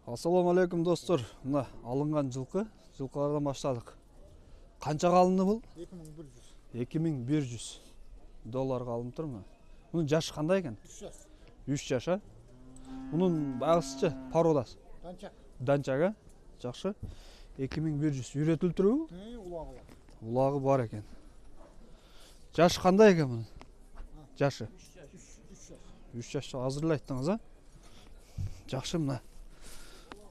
Ассаламу алейкум достор. Мына алынған жылқылардан баштадық. Қаншаға алынды бұл? 2100 долларға алынып тұр ма? Бұның жашы қандай екен? 3 жаш. 3 жаш, а? Бұның бағысыча пародасы. Данчага. Жақсы. 2100 үйретіліп тұр бұл? Улағы бар. Улағы бар екен. Жашы қандай екен бұның? Жашы? 3 жаш hazırlayттыңыз, а? Жақсы мына.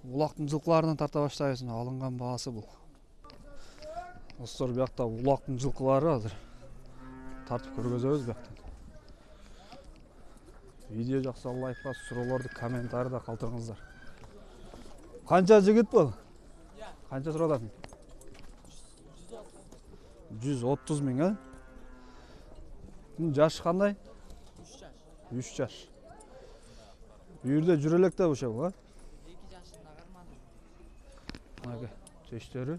Улақтың жылқыларынан тарта баштайсың, алынған бағасы бұл. Достар, бұяқта улақтың жылқылары азыр. Тартып көргіземіз бұяқтан. Видео жақса лайкқа, сұрауларды комментарийда қалдырыңыздар. Қанша жігіт бұл? Қанша сұрадың? 130 мың, а? Жашы қандай? 3 жаш. Үйірде жүрелекте бұша бұл, а? Тештері.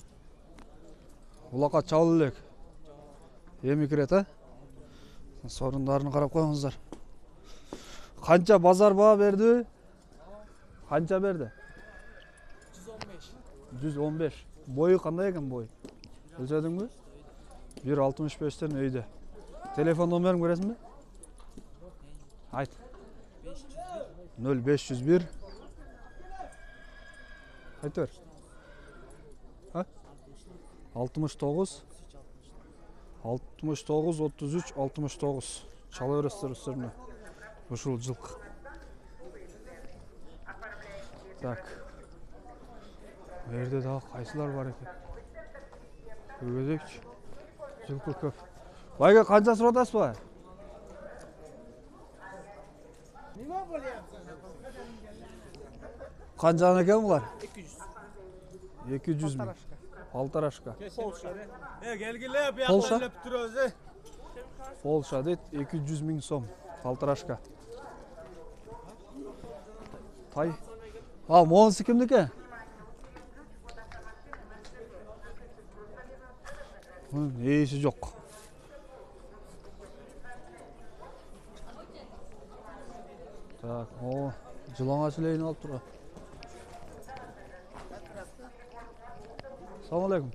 Улаққа чал елек. Емекірет, а? Сорындарын қарап қойыңыздар. Қанша базар баға берді? Қанша берді? 115. Бойы қандай екен бой? Өлседің бі? 1.65-тен өйді. Телефон номерін көресің бі? Айт. 0501. Айт өр. 69 33 69 чала өрістер үстеріне ұшыл жылқы. Так, өрде дағы қайсылар бар екен? Өгедек жылқы көп. Байға қанша сұрадасыз ба? Қаншаны екен бұлар? 200 мың. Полторашка. Полша? Полша дейді, 200 мың сом. Полторашка. Тай. Монысы кімдікі? Ейсі жоқ. Так, жылаңа сілейін алып тұра. Assalamu alaikum.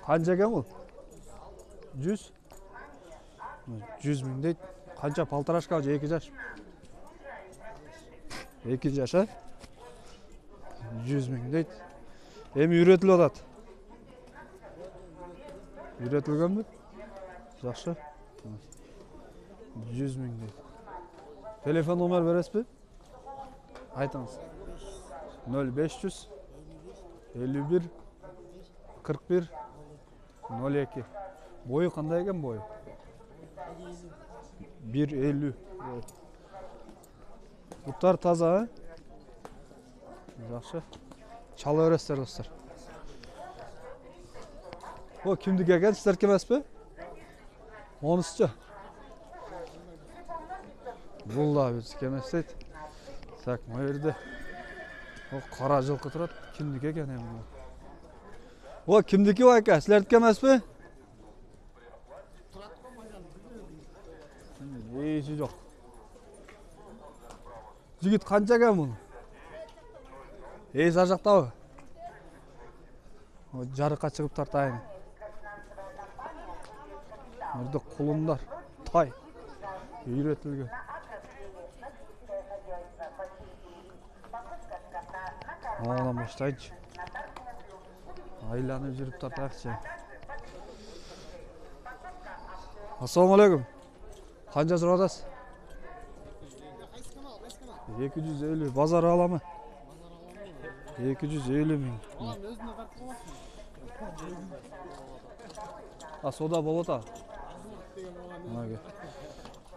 Қанша екен бұл? 100? 100 мың дейді. Қанша полторашқа 2 жаш? 2 жаш, а? 100 мың дейді. Емі үйретілі одады? Үйретілген бі? Жақшы. 100 мың дейді. Телефон номер бересіз бі? Айтыңыз. 0500 51 41 02. Бойы қандай екен бойы? 1.50. Бұттар таза, а? Жақшы. Чала өрестер, достар. О, кімдік екен? Сіздер кемес бе? Онысы жа? Бұл да біз кемес дейді. Так, мұ ерде. Қара жылқы тұрады. Кімдік екен емін? О, кімдікі ба әке? Сілерді кемес бе? Ейсі жоқ. Жігіт қанша екен мұны? Ейсі ажақта ба? Жарыққа шығып тартайын. Өрді құлындар. Тай. Үйретілген. Оңынан баштайыншы. Айланып жүріп тартақшы. Ассаламу алейкум. Қанша сұрадасыз? 250. Базар аламы? 250 мың. Сода болот а?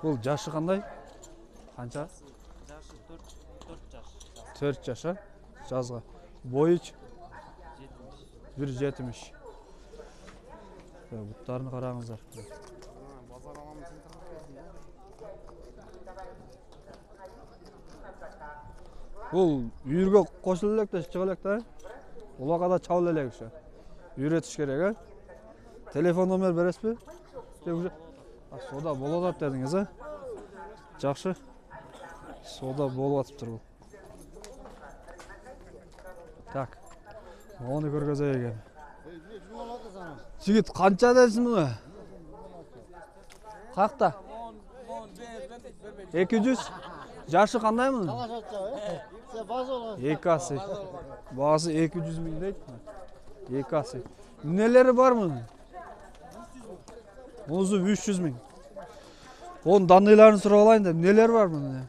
Бұл жашы қандай? Қанша? Жашы 4 жаш. 4 жаш, а? Жазға. Бойы 1.70. Бұттарын қараңыздар. Бұл үйірге қосыл елек те шығыл елек те. Олаға да чал елек үші. Үйретіш керек, а? Телефон номер берес бе? Сода болот дедіңіз, а? Жақшы. Сода болып атып тұр бұл. Так. Onu көргөзөй экен. Жигит канча дейсиң муну? Какта? 200. Жашы кандай мунун? Эки асы. Баасы 200 миң дейт. Эки асы. Нелери бар мунун? Музу 300 миң. Onun данныйларын сурап алайын деп, нелер бар мунун?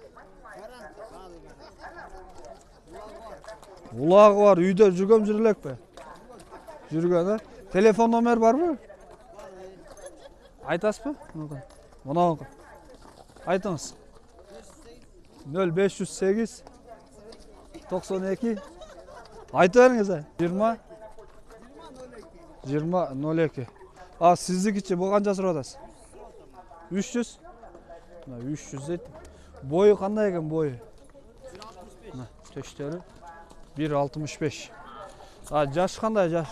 Улагы бар, үйдө жүргөм жүрелекпи? Жүргөн, телефон номер барбы? Айтасызбы? Мына айтыңыз. 0508 92 айта бериңиз. 20 02. А сиздикичи бул канча сурап атасыз? 300. 300 дейт. Бою кандай экен бою? Мына төштөрү 1.65. А жаш кандай жаш?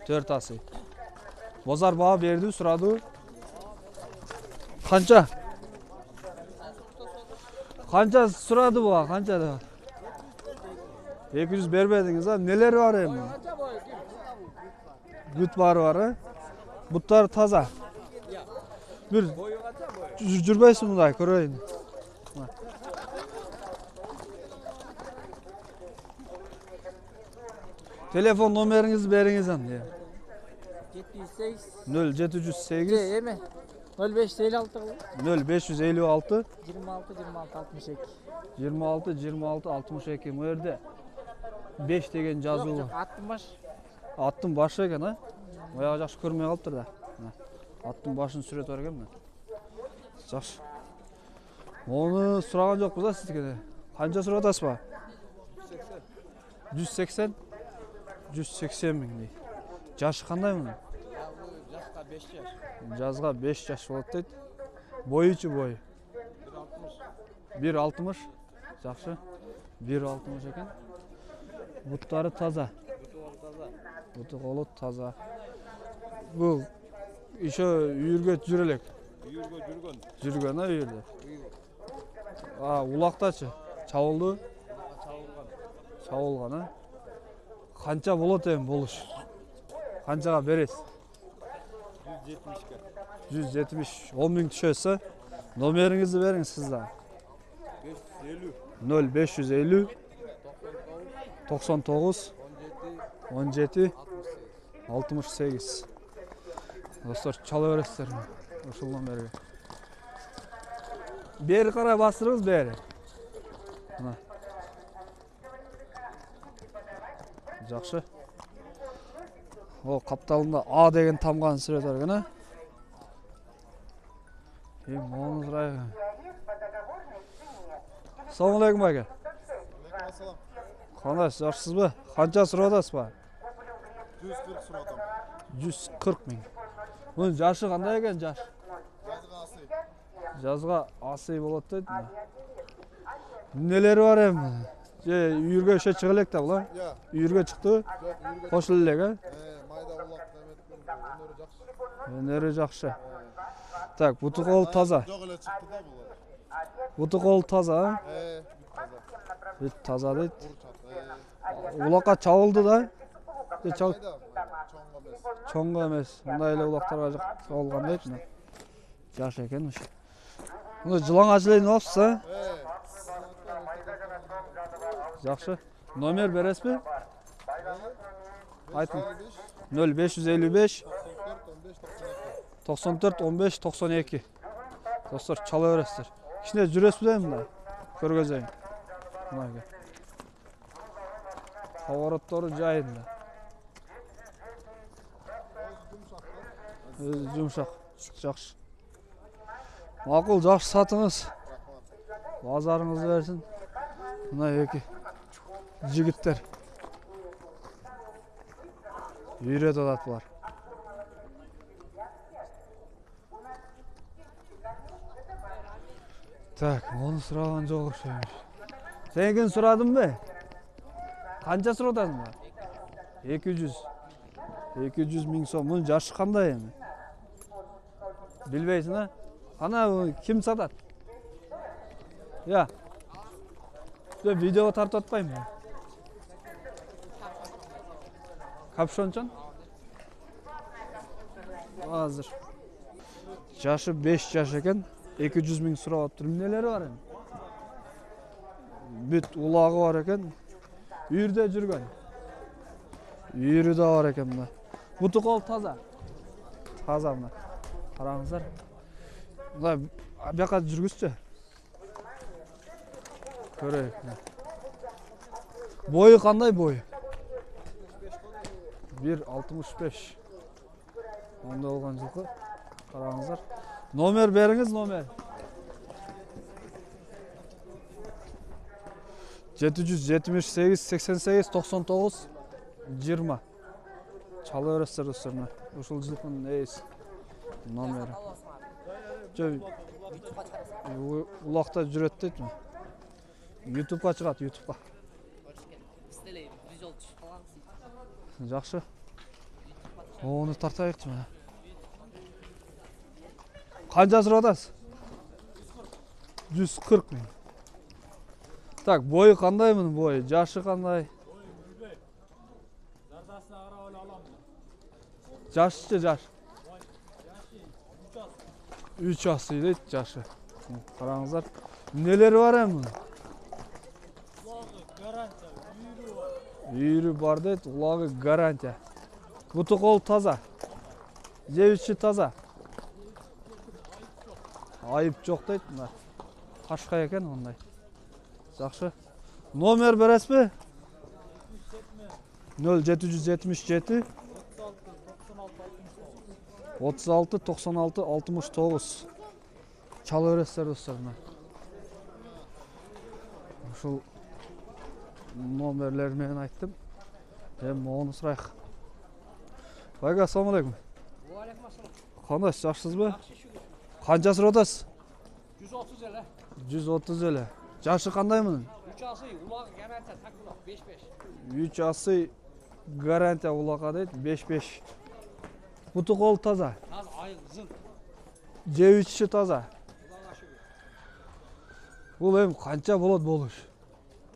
4 асы. Бозар баа берди, сурады. Канча? Канча сурады буга? Канча да? 200 бербедиңиз, а? Нелери бар эми? Бүт бар, а? Буттар таза. Бир жүрбөйсүң мындай, көрөйүн. Telefon numaranızı beriniz anne. 0708 Eме 0556 0556 26 62 bu yerde 5 деген жазуу. Аттын башы экен, а? Аяга жакшы көрмөй калыптыр да. Аттын башын сүрөтүп бар экен мен. Жакшы. Onu сураган жокпуз да сиздикеде. Канча сурап атасызбы? 180. 180 миң дейт. Жашы кандай мунун? Жашка 5 жаш. Жазга 5 жаш болот дейт. Бойучу бой. 1.60. Жакшы. 1.60 экен. Буттары таза. Буту колу таза. Бул еще үйүргө жүрө элек. Жүргөн, а үйүрдө. А улактачы? Чабылды? Чабылган, а? Канча болот эми болуш? Канчага бересиз? 170. 10 миң түшөсө, номериңизди бериңиз сизде. 0550 99 17 68. Достор, чала бересиздер. Ушул номерге. Бери карай басырыңыз, бери. Мына. Жакшы. О, капталында А деген тамганы сүрөт бар экен, а? Мону сурайын. Assalamu alaikum aka. Assalom. Qanday, yaxshisizmi? Qancha surab otasizmi? 140 suradım. 140 ming. Bunun yaşı qanday ekan, yaş? Yazga asıy. Жазга асый болот дейт. Нелери бар эми? Үйүргө ошо чыга элек да була. Ya. Үйүргө чыкты. Yok yürüge. Кошулду элек, а? Mayda ulak demetken öneri jakşı. Өнөрү жакшы. Так, буту кол таза. Yok öyle çıktı da bunlar. Буту кол таза, а? Таза. Бит таза дейт. Burçat. Улакка чабылды да. Mayda. Çonga bez. Чоңго эмес. Мындай эле улактарга чабылган дейт. Жаш экен ушу. Муну жылаң ачылайын алыпсыз, а? Жакшы. Номер бересизби? Айтың. 0555 94 15 92. Достор, чала бересиздер. Кичине жүрөсүз да мындай. Көргөзөйүн. Мындай. Повороттору жайында. Жумшак. Жакшы. Макул, жакшы сатыңыз. Базарыңызды берсин. Мына эки жигиттер. Үйрөтүп атат булар. Так, onu сураган жок окшойм. Сен сурадыңбы? Канча сурап атасың? 200. 200 миң сом. Мунун жашы кандай эми? Билбейсиң, а? Ана ким сатат? Я. Видео тартып атпайм. Kapşoncan? Hazır. Jaşı 5 yaş eken, 200 ming surap atır. Neleri var endi? Büt ulağı var eken, uyerде жүрген. Үйрі de var eken mına. Butu kol taza. Taza mına. Karаңыздар. Мына бияққа жүргізші. Көрейік. Boyu қандай boyu? 1.65. Onda olған жылқы. Қараңыздар. Номер беріңіз, номер. 778 88 99 20. Çалы өрістер достарына. Ушул жылқының несі? Номері. Улақта жүрет дейді ме? Ютубқа шығады, ютубқа. Жақшы. Оны тартайық деймін. Қанша сұрадасыз? 140 мың. Так, бойы қандай мұның бойы? Жашы қандай? Жашы жаш. 3 асы дейді жашы. Қараңыздар. Нелері бар әм мұның? Үйрі бар дейді, ұлағы гарантия. Бұты қол таза. Жевіші таза. Айып жоқ дейді. Қашқа екен ондай. Жақшы. Номер бересіз бе? 0777 36 96 69. Çалы өрестер достарына. Ушул номерлерін мен айттым. Оны сұрайық. Байға, ассаламу алейкум. Қандайсыз, жақсысыз ба? Қанша сұрадасыз? 130 ele. 130 елі. Жашы қандай мұның? 3 асы ulağı garantiya takılaq 5-5. 3 асы гарантия улаға дейді 5-5. Бұты қол таза. Taz ayıl zın. Жеу іші таза. Ulağı aşı. Бұл әм қанша болады болуш?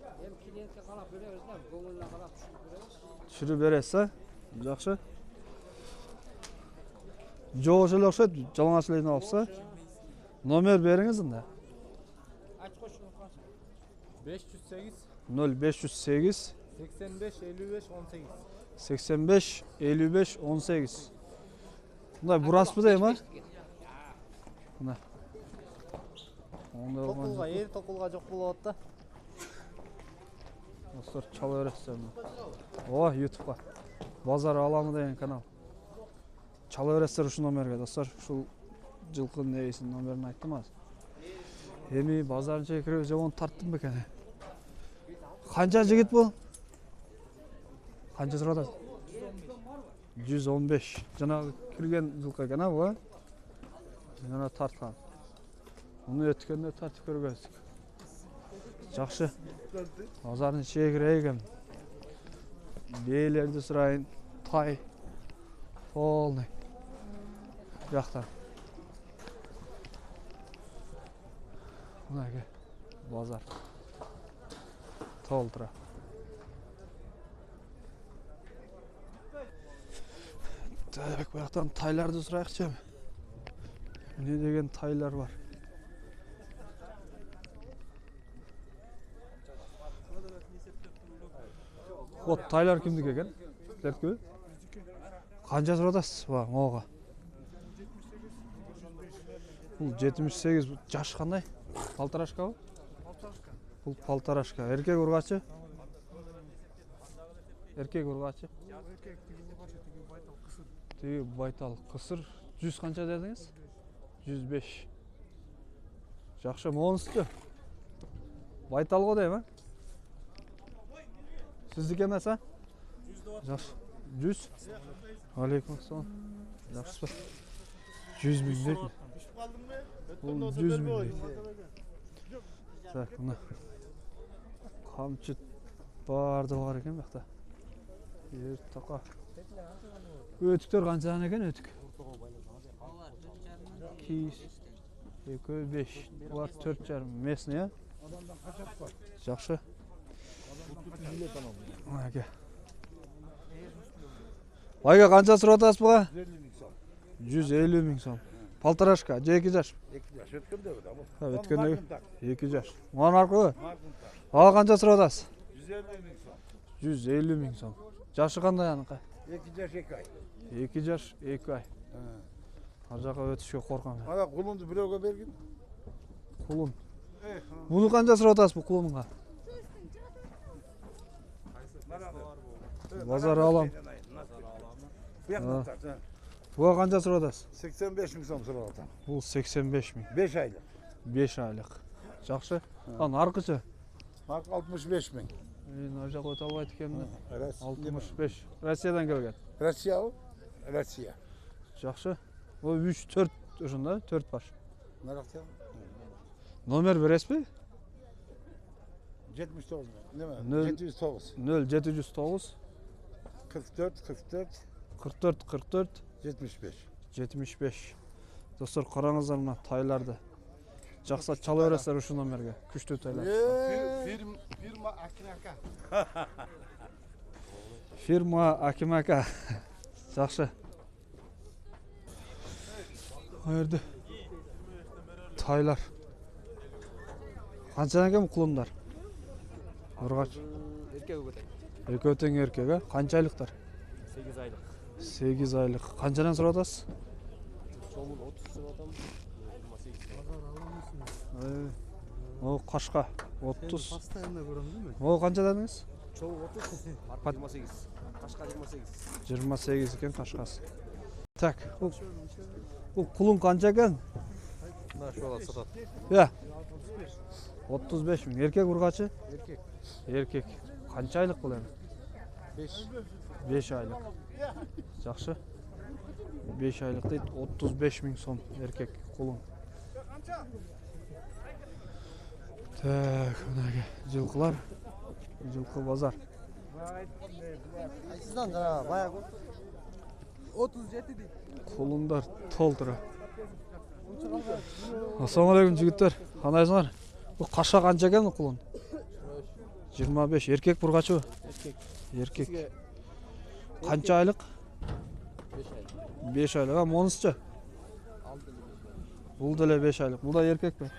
Hem klientke qarap bereriz de, көңіліне qarap Düşürіп düşürüp bereriz. бересіз, а? Жақшы. Жоғы жыл оқшайды, жалаңашылайын алыпса. Номер беріңіз ында. Aç koş şunu kaç. 508 0508 85 55 18. 85 55 18. Bunday burası mı değil mi? Buna. Onda Tokulga, eri tokulga жоқ болады да. Dostlar çal öğretsen. Oh YouTube'a. Bazar alamı deyen kanal. Çal öğretsen şu номерге dostlar. Şu жылқының несінің номерін айттым аз. Еми базарынша кіріп жауын тарттым бекен. Қанша жігіт бұл? Қанша сұрады? 115. Жаңағы кірген жылқы екен а бұл? Жаңа тартқан. Оны өткенде тартып көргөздік. Жақсы. Базардың ішіне кірейгем. Бейлерді сұрайын. Тай. Полный. Жақтан. Мына базар. Толтыра. Так, bu yoqdan taylarni so'raylikchi. Ne degan taylar var? Hop, taylar kimniki ekan? Sizlarku? Qancha so'radasiz? Va, mo'g'a. Bu 78, yaş qanday? Paltarashka bu? Bu paltarashka. Erkek urg'achi? Erkek urg'achi? Tegi baytal qısır. 100 qancha dediniz? 105. Жақшы, монсты. Baytal ғой дейм, а? Сіздікі нәсі? 100 Жақшы. 100? Алейкум ассалам. Жақсы ба? 100 мың дейді. Бұл 100 мың дейді. Так, мұна. Қамчы барды бар екен бақта. Тақа. Өтіктер қаншаған екен өтік? 2, 2, 5. Бұлар 4 жарым. Местный, а? Жақшы. Әке. Байга канча сурап атасыз буга? 150 150 миң сом. 000 сом. Полторашка, же 2 жаш. 2 жаш өткөндөгү да бул. Ha, өткөндөгү 2 жаш. Муну аркылы. Ага канча сурап атасыз? 150 миң сом. 150 000 сом. Жашы кандай аныкы? 2 жаш 2 ай. 2 жаш 2 ай. Ар жака өтүшкө коркам. Ана кулунду бирөөгө бергин. Кулун. Буну канча сурап атасыз бу кулунга? Базар алам. Буга канча сурап атасыз? 85 миң сом сурап атам. Бул 85 000. 5 айлык. 5 айлык. Жакшы. Ан аркычы? Марк 65 миң. Мен ар жака өтө албайт экенмин. Россия. 65. Россиядан келген. Россия. Россия. Жакшы. Бул 3-4 ушунда, 4 баш. Наракта. Номер бересизби? 79 неме? Нөл. 709. 0709 44 44 44 44 75. 75. Достор караңыздар мына тайларды. Жакса чала бересиздер ушул номерге. Күчтүү тайлар. Firma Akinaka. Фирма Акимака. Жакшы. Айырды. Тайлар. Канчадан экен кулундар? Ургач. Экөө тең эркек, а? Канча айлыктар? 8 айлык. 8 айлык. Канчадан сурап атасыз? Чоңун 30 сом атам. 28. О, кашка 30. Постоянно көрөм дейми? О, канча дедиңиз? Чоң 30, марка 28. Кашка 28. 28 экен кашкасы. Так, бул кулун канча экен? Мына шу бала сатат. Я. 35 000. Эркек ургачы? Эркек. Эркек. Канча айлык бул эми? 5. 5 айлык. Жакшы. 5 айлык дейт, 35 000 сом эркек кулун. Так, мынагы жылкылар. Жылкы базар. Айсыздан жана баягы 37 дейт. Кулундар толтура. Ассаламу алейкум жигиттер. Кандайсыңар? Бул кашка канча экен кулун? 25. Эркек бургачыбы? Эркек. Эркек. Канча айлык? 5 айлык. 5 айлык. А монусчу? Бул деле 5 айлык. Бул да эркекпи?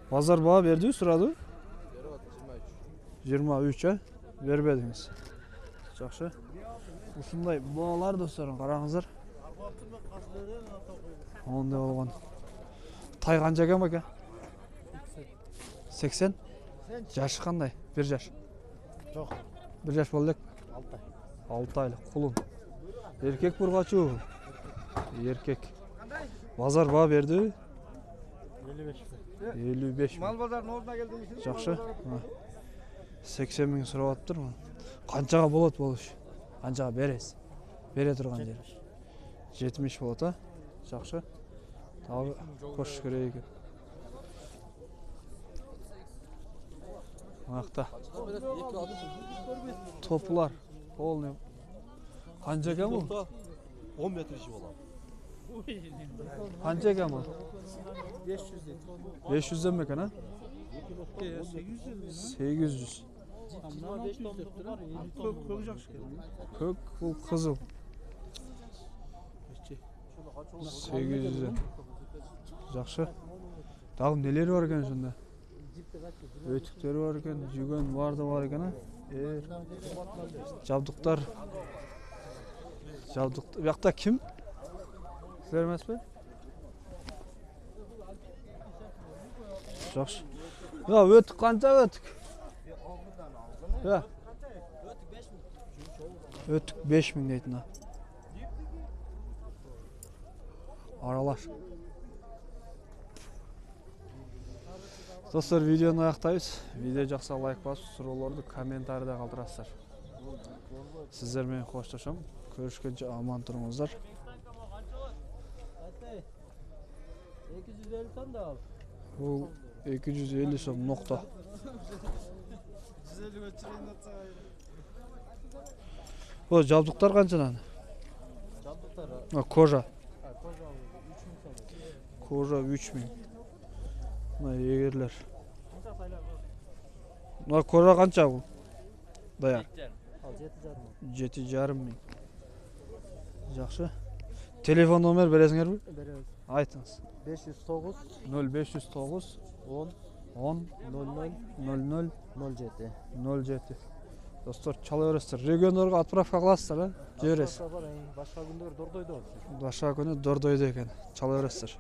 Базар баа бердиби, сурадыбы? 23, а? Бербедиңиз. Жакшы. Ушундай баалар достор, караңыздар. Ондай болгон. Тай канча экен бака? 80. Жашы кандай? 1 жаш. Жок. 1 жаш болду элек. 6 ай. 6 айлык кулун. Эркек бургачыбы? Эркек. Базар баа бердиби? 55. 55 Мал базарынын ордуна келдим. Жакшы. 80 000 сурап атыптыр. Канчага болот болуш? Канчага бересиз? Бере турган жер. 70 болот, а? Жакшы. Дагы кош керек экен. Акта. Топлар. Полный. Канча экен бул? 10 метр иши болот. Канча экен бул? 500 дейт. 500 экен, а? 800. Мына 5 томдук бар. Көк жакшы экен. Көк бул кызыл. 800. Жакшы. Дагы нелери бар экен ошондо? Өтүктөрү бар экен, жүгөн барды бар экен, а? Жабдыктар. Жабдык. Бuyakta kim? Sizler emesmi? Жакшы. Ya ötük kança ötük? Ya. Ötük 5000 deytin ha. Aralar. Dostlar videonu аяқтайбыз. Видео жақса лайк басып, сұрауларды комментарийде қалдырасыздар. Сіздермен қоштасам. Көрішкенше аман тұрыңыздар. 250 тонн да ал. Бұл 250 сом нокта. 150 чейин атса. Бұл жабдықтар қаншадан? Жабдыктар. Кожа. Кожа 3000 сом. Кожа 3000. Мына егерлер. Мына кожа қанша бұл? Даяр. 7,5 мың. Жақсы. Телефон номер бересіңер бі? Береміз. Айтыңыз. 509 0509 10 10 00 00 07. 07. Достар, чала бересіздер. Региондарға отправка қыласыздар, а? Жібересіз. Башқа күндер Дордойда. Башқа күні Дордойда екен. Чала бересіздер.